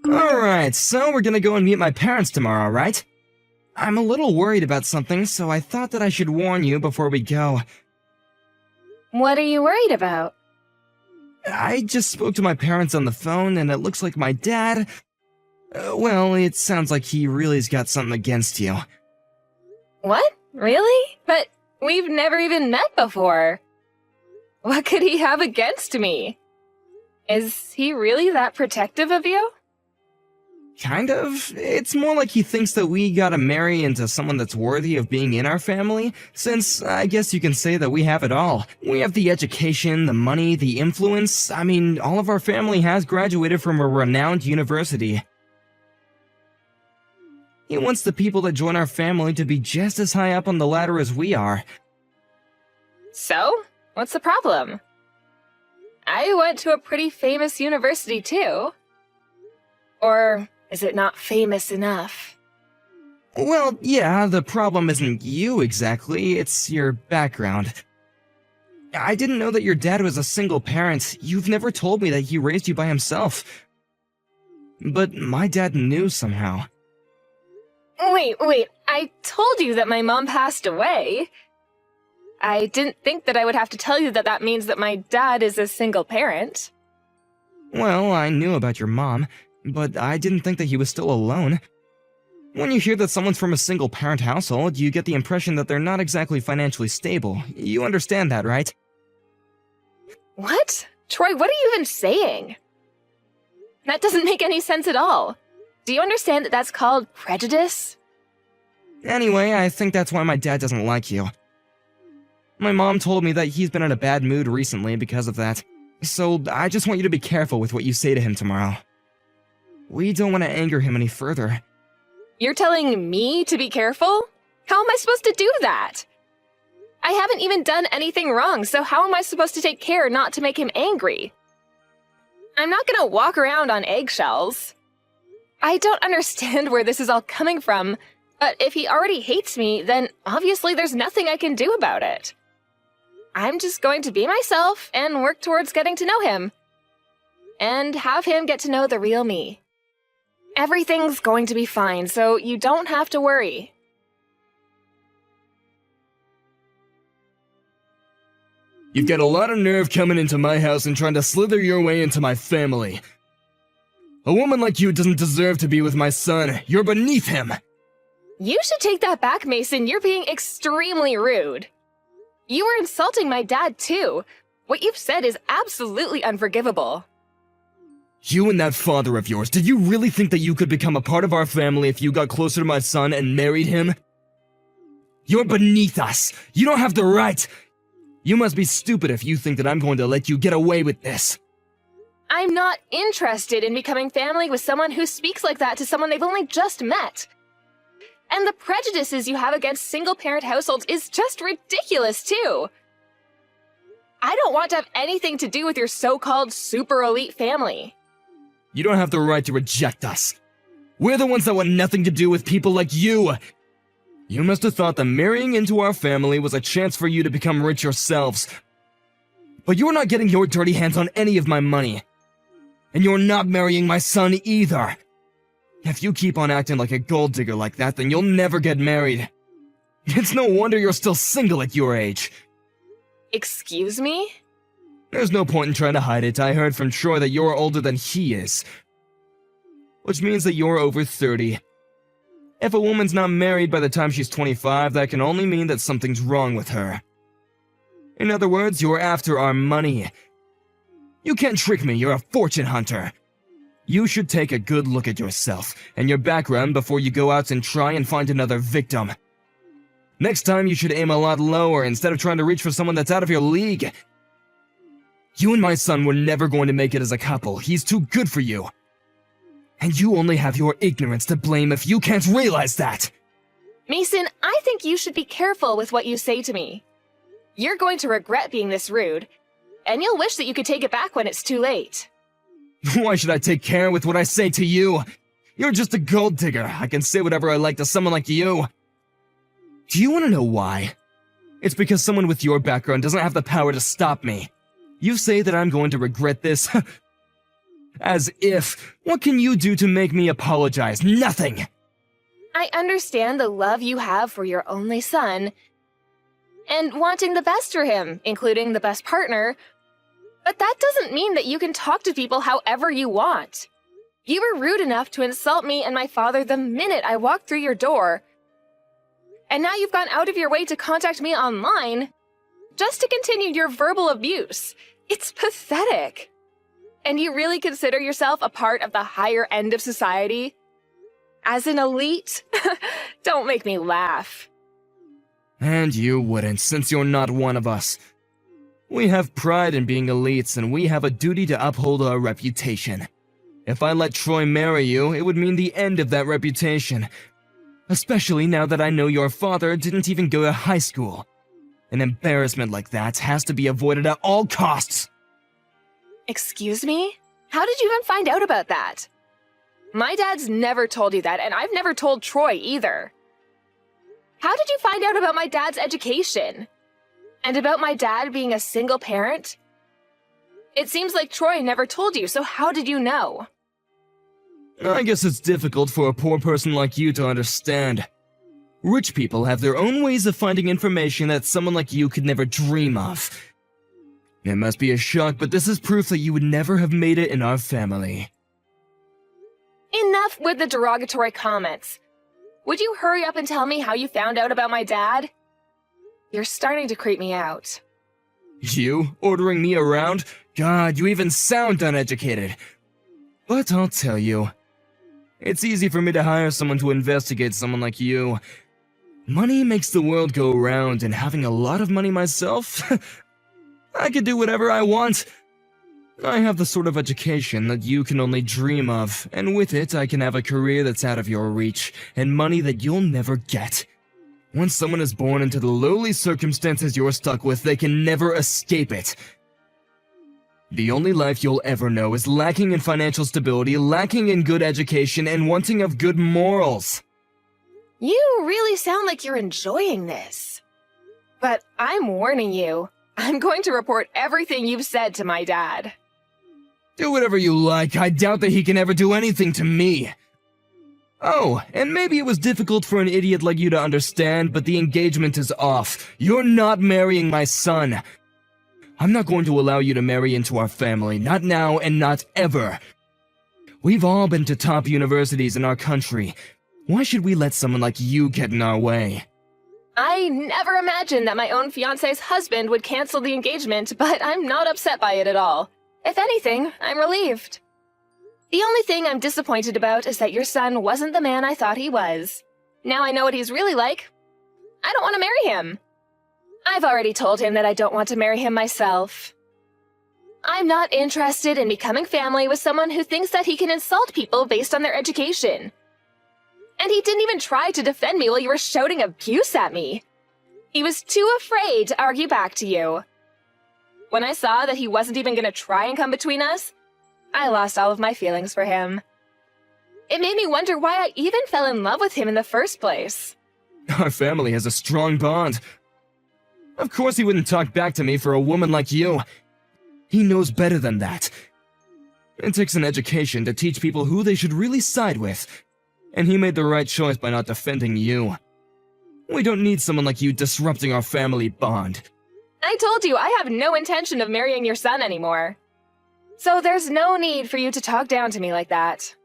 Alright, so we're gonna go and meet my parents tomorrow, right? I'm a little worried about something, so I thought that I should warn you before we go. What are you worried about? I just spoke to my parents on the phone, and it looks like my dad... well, it sounds like he really's got something against you. What? Really? But we've never even met before. What could he have against me? Is he really that protective of you? Kind of. It's more like he thinks that we gotta marry into someone that's worthy of being in our family, since I guess you can say that we have it all. We have the education, the money, the influence. I mean, all of our family has graduated from a renowned university. He wants the people that join our family to be just as high up on the ladder as we are. So? What's the problem? I went to a pretty famous university too. Or is it not famous enough? Well, yeah, the problem isn't you exactly, it's your background. I didn't know that your dad was a single parent. You've never told me that he raised you by himself. But my dad knew somehow. Wait, I told you that my mom passed away. I didn't think that I would have to tell you that that means that my dad is a single parent. Well, I knew about your mom, but I didn't think that he was still alone. When you hear that someone's from a single-parent household, you get the impression that they're not exactly financially stable. You understand that, right? What? Troy, what are you even saying? That doesn't make any sense at all. Do you understand that that's called prejudice? Anyway, I think that's why my dad doesn't like you. My mom told me that he's been in a bad mood recently because of that. So I just want you to be careful with what you say to him tomorrow. We don't want to anger him any further. You're telling me to be careful? How am I supposed to do that? I haven't even done anything wrong, so how am I supposed to take care not to make him angry? I'm not gonna walk around on eggshells. I don't understand where this is all coming from, but if he already hates me, then obviously there's nothing I can do about it. I'm just going to be myself and work towards getting to know him. And have him get to know the real me. Everything's going to be fine, so you don't have to worry. You've got a lot of nerve coming into my house and trying to slither your way into my family. A woman like you doesn't deserve to be with my son. You're beneath him. You should take that back, Mason. You're being extremely rude. You were insulting my dad, too. What you've said is absolutely unforgivable. You and that father of yours, did you really think that you could become a part of our family if you got closer to my son and married him? You're beneath us. You don't have the right. You must be stupid if you think that I'm going to let you get away with this. I'm not interested in becoming family with someone who speaks like that to someone they've only just met. And the prejudices you have against single-parent households is just ridiculous, too. I don't want to have anything to do with your so-called super elite family. You don't have the right to reject us. We're the ones that want nothing to do with people like you. You must have thought that marrying into our family was a chance for you to become rich yourselves. But you're not getting your dirty hands on any of my money. And you're not marrying my son either. If you keep on acting like a gold digger like that, then you'll never get married. It's no wonder you're still single at your age. Excuse me? There's no point in trying to hide it. I heard from Troy that you're older than he is. Which means that you're over 30. If a woman's not married by the time she's 25, that can only mean that something's wrong with her. In other words, you're after our money. You can't trick me, you're a fortune hunter. You should take a good look at yourself and your background before you go out and try and find another victim. Next time you should aim a lot lower instead of trying to reach for someone that's out of your league. You and my son were never going to make it as a couple. He's too good for you. And you only have your ignorance to blame if you can't realize that. Mason, I think you should be careful with what you say to me. You're going to regret being this rude, and you'll wish that you could take it back when it's too late. Why should I take care with what I say to you? You're just a gold digger. I can say whatever I like to someone like you. Do you want to know why? It's because someone with your background doesn't have the power to stop me. You say that I'm going to regret this? As if. What can you do to make me apologize? Nothing! I understand the love you have for your only son and wanting the best for him, including the best partner, but that doesn't mean that you can talk to people however you want. You were rude enough to insult me and my father the minute I walked through your door, and now you've gone out of your way to contact me online just to continue your verbal abuse. It's pathetic. And you really consider yourself a part of the higher end of society? As an elite? Don't make me laugh. And you wouldn't, since you're not one of us. We have pride in being elites, and we have a duty to uphold our reputation. If I let Troy marry you, it would mean the end of that reputation. Especially now that I know your father didn't even go to high school. An embarrassment like that has to be avoided at all costs. Excuse me? How did you even find out about that? My dad's never told you that, and I've never told Troy either. How did you find out about my dad's education? And about my dad being a single parent? It seems like Troy never told you, so how did you know? I guess it's difficult for a poor person like you to understand. Rich people have their own ways of finding information that someone like you could never dream of. It must be a shock, but this is proof that you would never have made it in our family. Enough with the derogatory comments. Would you hurry up and tell me how you found out about my dad? You're starting to creep me out. You? Ordering me around? God, you even sound uneducated. But I'll tell you. It's easy for me to hire someone to investigate someone like you. Money makes the world go round, and having a lot of money myself, I could do whatever I want. I have the sort of education that you can only dream of, and with it I can have a career that's out of your reach, and money that you'll never get. Once someone is born into the lowly circumstances you're stuck with, they can never escape it. The only life you'll ever know is lacking in financial stability, lacking in good education, and wanting of good morals. You really sound like you're enjoying this. But I'm warning you, I'm going to report everything you've said to my dad. Do whatever you like. I doubt that he can ever do anything to me. Oh, and maybe it was difficult for an idiot like you to understand, but the engagement is off. You're not marrying my son. I'm not going to allow you to marry into our family, not now and not ever. We've all been to top universities in our country. Why should we let someone like you get in our way? I never imagined that my own fiancé's husband would cancel the engagement, but I'm not upset by it at all. If anything, I'm relieved. The only thing I'm disappointed about is that your son wasn't the man I thought he was. Now I know what he's really like. I don't want to marry him. I've already told him that I don't want to marry him myself. I'm not interested in becoming family with someone who thinks that he can insult people based on their education. And he didn't even try to defend me while you were shouting abuse at me. He was too afraid to argue back to you. When I saw that he wasn't even going to try and come between us, I lost all of my feelings for him. It made me wonder why I even fell in love with him in the first place. Our family has a strong bond. Of course he wouldn't talk back to me for a woman like you. He knows better than that. It takes an education to teach people who they should really side with. And he made the right choice by not defending you. We don't need someone like you disrupting our family bond. I told you I have no intention of marrying your son anymore. So there's no need for you to talk down to me like that.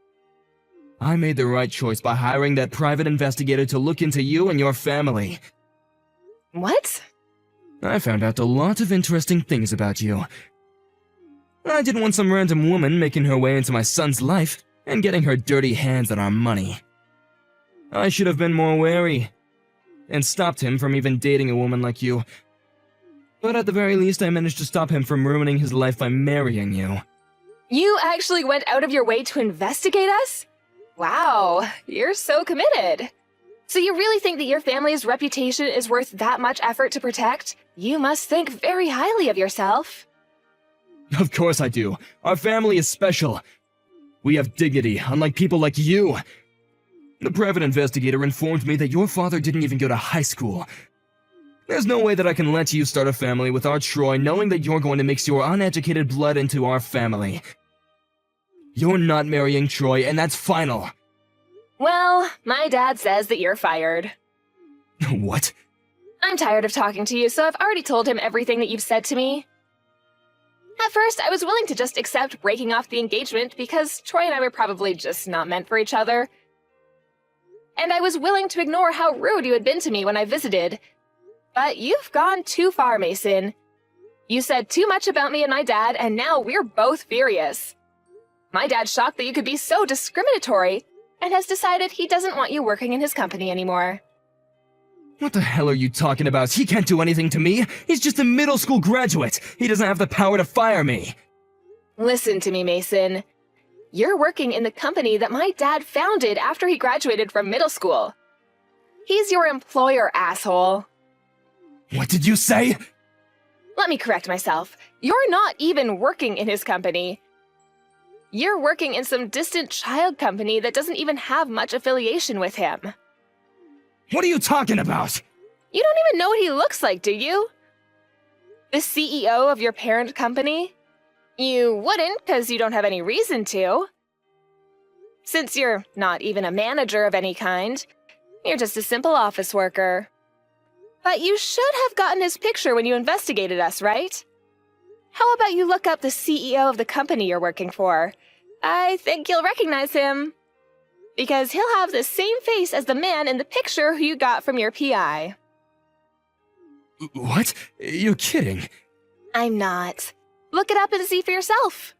I made the right choice by hiring that private investigator to look into you and your family. What? I found out a lot of interesting things about you. I didn't want some random woman making her way into my son's life and getting her dirty hands on our money. I should have been more wary and stopped him from even dating a woman like you. But at the very least, I managed to stop him from ruining his life by marrying you. You actually went out of your way to investigate us? Wow, you're so committed. So you really think that your family's reputation is worth that much effort to protect? You must think very highly of yourself. Of course I do. Our family is special. We have dignity, unlike people like you. The private investigator informed me that your father didn't even go to high school. There's no way that I can let you start a family with our Troy knowing that you're going to mix your uneducated blood into our family. You're not marrying Troy, and that's final. Well, my dad says that you're fired. What? I'm tired of talking to you, so I've already told him everything that you've said to me. At first, I was willing to just accept breaking off the engagement because Troy and I were probably just not meant for each other. And I was willing to ignore how rude you had been to me when I visited. But you've gone too far, Mason. You said too much about me and my dad, and now we're both furious. My dad's shocked that you could be so discriminatory, and has decided he doesn't want you working in his company anymore. What the hell are you talking about? He can't do anything to me. He's just a middle school graduate. He doesn't have the power to fire me. Listen to me, Mason. You're working in the company that my dad founded after he graduated from middle school. He's your employer, asshole. What did you say? Let me correct myself. You're not even working in his company. You're working in some distant child company that doesn't even have much affiliation with him. What are you talking about? You don't even know what he looks like, do you? The CEO of your parent company? You wouldn't, because you don't have any reason to. Since you're not even a manager of any kind, you're just a simple office worker. But you should have gotten his picture when you investigated us, right? How about you look up the CEO of the company you're working for? I think you'll recognize him. Because he'll have the same face as the man in the picture who you got from your PI. What? You're kidding. I'm not. Look it up and see for yourself.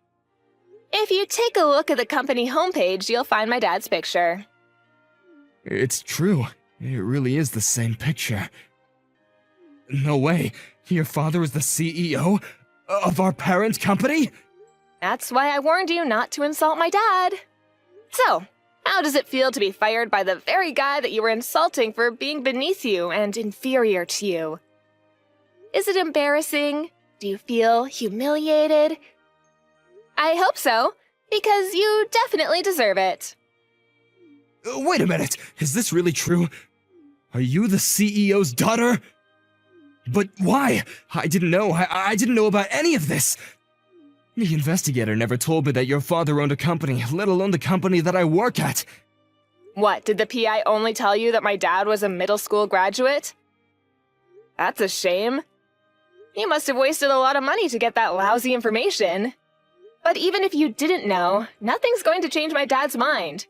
If you take a look at the company homepage, you'll find my dad's picture. It's true. It really is the same picture. No way. Your father is the CEO of our parent company? That's why I warned you not to insult my dad. So, how does it feel to be fired by the very guy that you were insulting for being beneath you and inferior to you? Is it embarrassing? Do you feel humiliated? I hope so, because you definitely deserve it. Wait a minute. Is this really true? Are you the CEO's daughter? But why? I didn't know. I didn't know about any of this. The investigator never told me that your father owned a company, let alone the company that I work at. What, did the PI only tell you that my dad was a middle school graduate? That's a shame. You must have wasted a lot of money to get that lousy information. But even if you didn't know, nothing's going to change my dad's mind.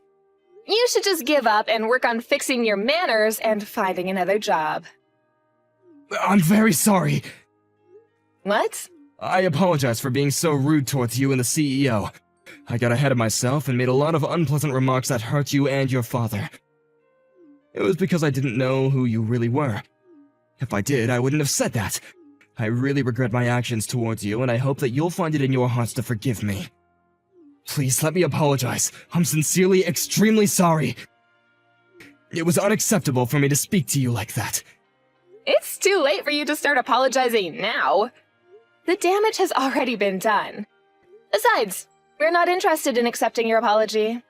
You should just give up and work on fixing your manners and finding another job. I'm very sorry. What? I apologize for being so rude towards you and the CEO. I got ahead of myself and made a lot of unpleasant remarks that hurt you and your father. It was because I didn't know who you really were. If I did, I wouldn't have said that. I really regret my actions towards you, and I hope that you'll find it in your hearts to forgive me. Please let me apologize. I'm sincerely extremely sorry. It was unacceptable for me to speak to you like that. It's too late for you to start apologizing now. The damage has already been done. Besides, we're not interested in accepting your apology.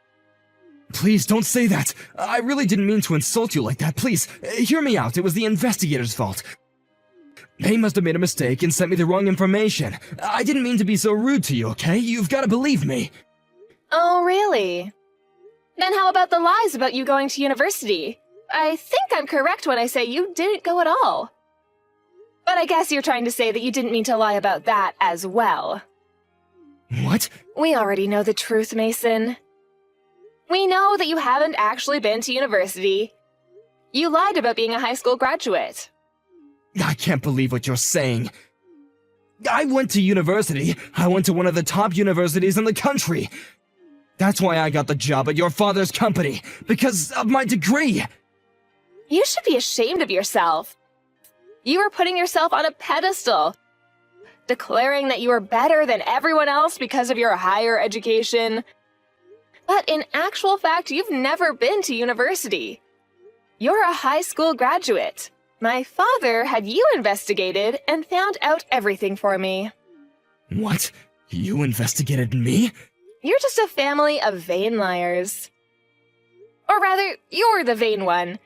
Please don't say that. I really didn't mean to insult you like that. Please, hear me out. It was the investigator's fault. They must have made a mistake and sent me the wrong information. I didn't mean to be so rude to you, okay? You've got to believe me. Oh, really? Then how about the lies about you going to university? I think I'm correct when I say you didn't go at all. But I guess you're trying to say that you didn't mean to lie about that as well. What? We already know the truth, Mason. We know that you haven't actually been to university. You lied about being a high school graduate. I can't believe what you're saying. I went to university. I went to one of the top universities in the country. That's why I got the job at your father's company, because of my degree. You should be ashamed of yourself. You were putting yourself on a pedestal, declaring that you were better than everyone else because of your higher education. But in actual fact, you've never been to university. You're a high school graduate. My father had you investigated and found out everything for me. What? You investigated me? You're just a family of vain liars. Or rather, you're the vain one.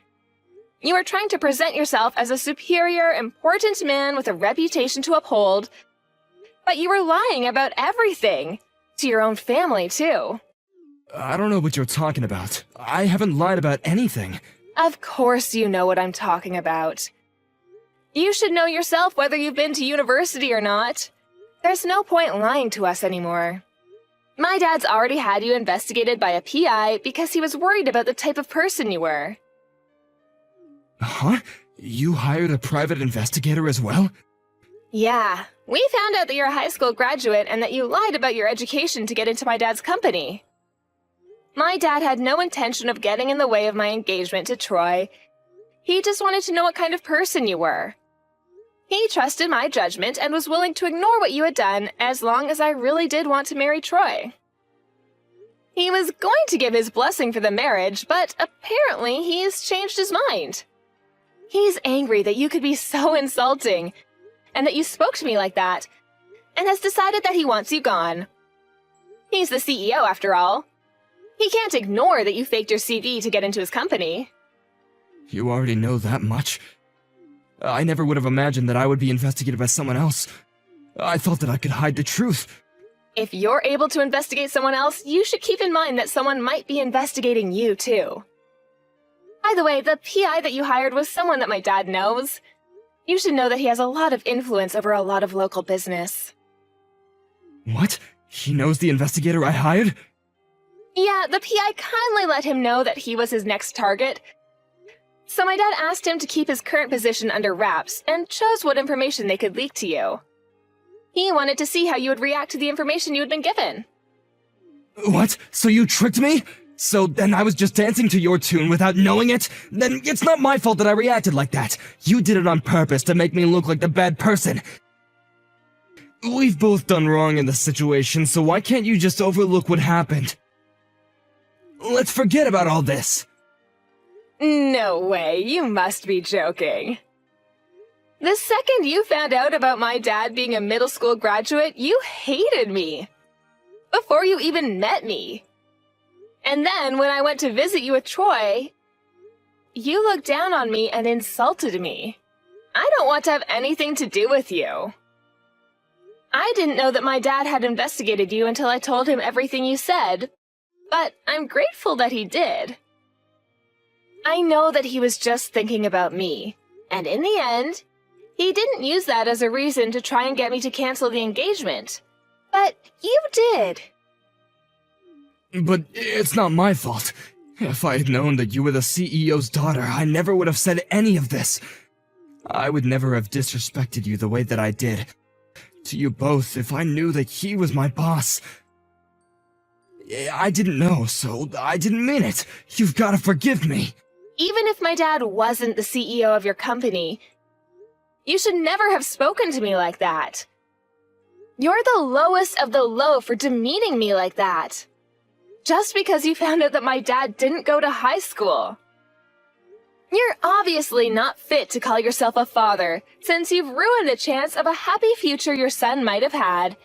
You are trying to present yourself as a superior, important man with a reputation to uphold, but you were lying about everything. To your own family, too. I don't know what you're talking about. I haven't lied about anything. Of course you know what I'm talking about. You should know yourself whether you've been to university or not. There's no point lying to us anymore. My dad's already had you investigated by a PI because he was worried about the type of person you were. Huh? You hired a private investigator as well? Yeah, we found out that you're a high school graduate and that you lied about your education to get into my dad's company. My dad had no intention of getting in the way of my engagement to Troy. He just wanted to know what kind of person you were. He trusted my judgment and was willing to ignore what you had done as long as I really did want to marry Troy. He was going to give his blessing for the marriage, but apparently he's changed his mind. He's angry that you could be so insulting, and that you spoke to me like that, and has decided that he wants you gone. He's the CEO, after all. He can't ignore that you faked your CV to get into his company. You already know that much? I never would have imagined that I would be investigated by someone else. I thought that I could hide the truth. If you're able to investigate someone else, you should keep in mind that someone might be investigating you, too. By the way, the PI that you hired was someone that my dad knows. You should know that he has a lot of influence over a lot of local business. What? He knows the investigator I hired? Yeah, the PI kindly let him know that he was his next target. So my dad asked him to keep his current position under wraps and chose what information they could leak to you. He wanted to see how you would react to the information you had been given. What? So you tricked me? So then I was just dancing to your tune without knowing it? Then it's not my fault that I reacted like that. You did it on purpose to make me look like the bad person. We've both done wrong in this situation, so why can't you just overlook what happened? Let's forget about all this. No way, you must be joking. The second you found out about my dad being a middle school graduate, you hated me. Before you even met me. And then when I went to visit you with Troy, you looked down on me and insulted me. I don't want to have anything to do with you. I didn't know that my dad had investigated you until I told him everything you said, but I'm grateful that he did. I know that he was just thinking about me, and in the end, he didn't use that as a reason to try and get me to cancel the engagement. But you did. But it's not my fault. If I had known that you were the CEO's daughter, I never would have said any of this. I would never have disrespected you the way that I did. To you both, if I knew that he was my boss. I didn't know, so I didn't mean it. You've got to forgive me. Even if my dad wasn't the CEO of your company, you should never have spoken to me like that. You're the lowest of the low for demeaning me like that. Just because you found out that my dad didn't go to high school. You're obviously not fit to call yourself a father, since you've ruined the chance of a happy future your son might have had.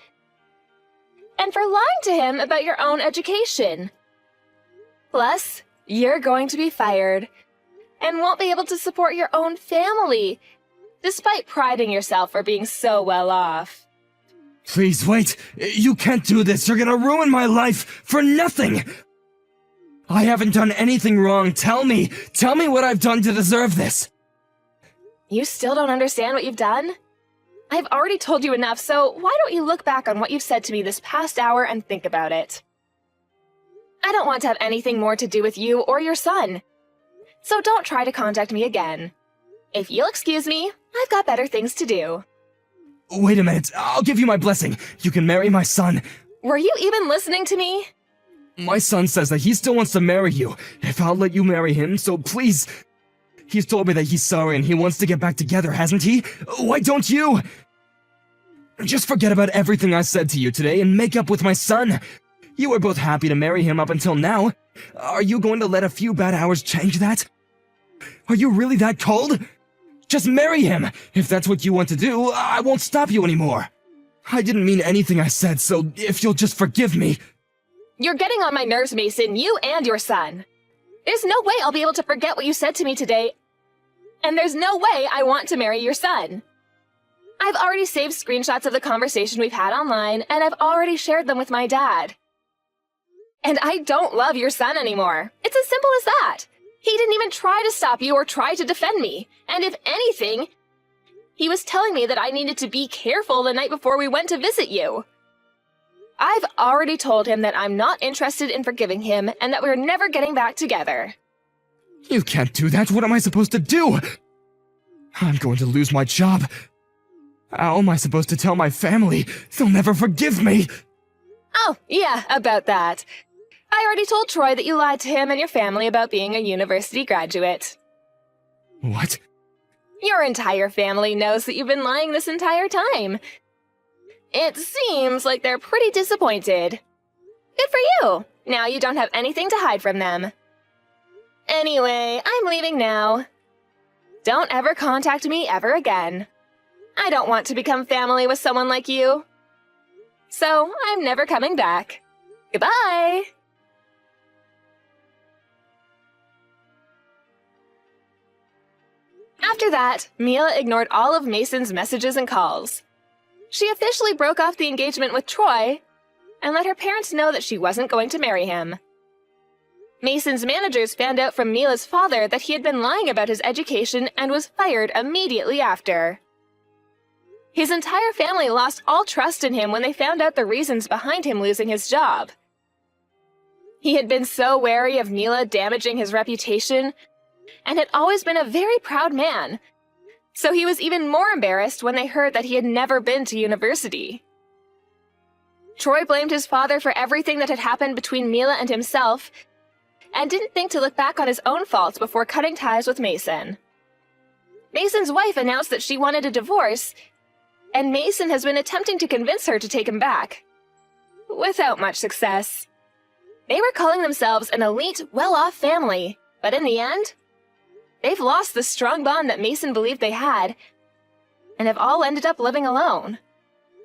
And for lying to him about your own education. Plus, you're going to be fired, and won't be able to support your own family, despite priding yourself for being so well off. Please wait. You can't do this. You're gonna ruin my life for nothing. I haven't done anything wrong. Tell me what I've done to deserve this. You still don't understand what you've done? I've already told you enough, so why don't you look back on what you've said to me this past hour and think about it? I don't want to have anything more to do with you or your son. So don't try to contact me again. If you'll excuse me, I've got better things to do. Wait a minute. I'll give you my blessing. You can marry my son. Were you even listening to me? My son says that he still wants to marry you. If I'll let you marry him, so please. He's told me that he's sorry and he wants to get back together, hasn't he? Why don't you? Just forget about everything I said to you today and make up with my son. You were both happy to marry him up until now. Are you going to let a few bad hours change that? Are you really that cold? Just marry him! If that's what you want to do, I won't stop you anymore. I didn't mean anything I said, so if you'll just forgive me. You're getting on my nerves, Mason, you and your son. There's no way I'll be able to forget what you said to me today. And there's no way I want to marry your son. I've already saved screenshots of the conversation we've had online, and I've already shared them with my dad. And I don't love your son anymore. It's as simple as that. He didn't even try to stop you or try to defend me. And if anything, he was telling me that I needed to be careful the night before we went to visit you. I've already told him that I'm not interested in forgiving him and that we're never getting back together. You can't do that. What am I supposed to do? I'm going to lose my job. How am I supposed to tell my family? They'll never forgive me. Oh, yeah, about that. I already told Troy that you lied to him and your family about being a university graduate. What? Your entire family knows that you've been lying this entire time. It seems like they're pretty disappointed. Good for you! Now you don't have anything to hide from them. Anyway, I'm leaving now. Don't ever contact me ever again. I don't want to become family with someone like you. So, I'm never coming back. Goodbye! After that, Mila ignored all of Mason's messages and calls. She officially broke off the engagement with Troy and let her parents know that she wasn't going to marry him. Mason's managers found out from Mila's father that he had been lying about his education and was fired immediately after. His entire family lost all trust in him when they found out the reasons behind him losing his job. He had been so wary of Mila damaging his reputation and had always been a very proud man, so he was even more embarrassed when they heard that he had never been to university. Troy blamed his father for everything that had happened between Mila and himself, and didn't think to look back on his own faults before cutting ties with Mason. Mason's wife announced that she wanted a divorce, and Mason has been attempting to convince her to take him back, without much success. They were calling themselves an elite, well-off family, but in the end, they've lost the strong bond that Mason believed they had, and have all ended up living alone.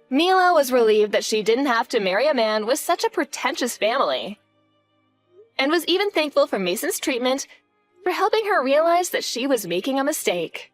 Mila was relieved that she didn't have to marry a man with such a pretentious family, and was even thankful for Mason's treatment for helping her realize that she was making a mistake.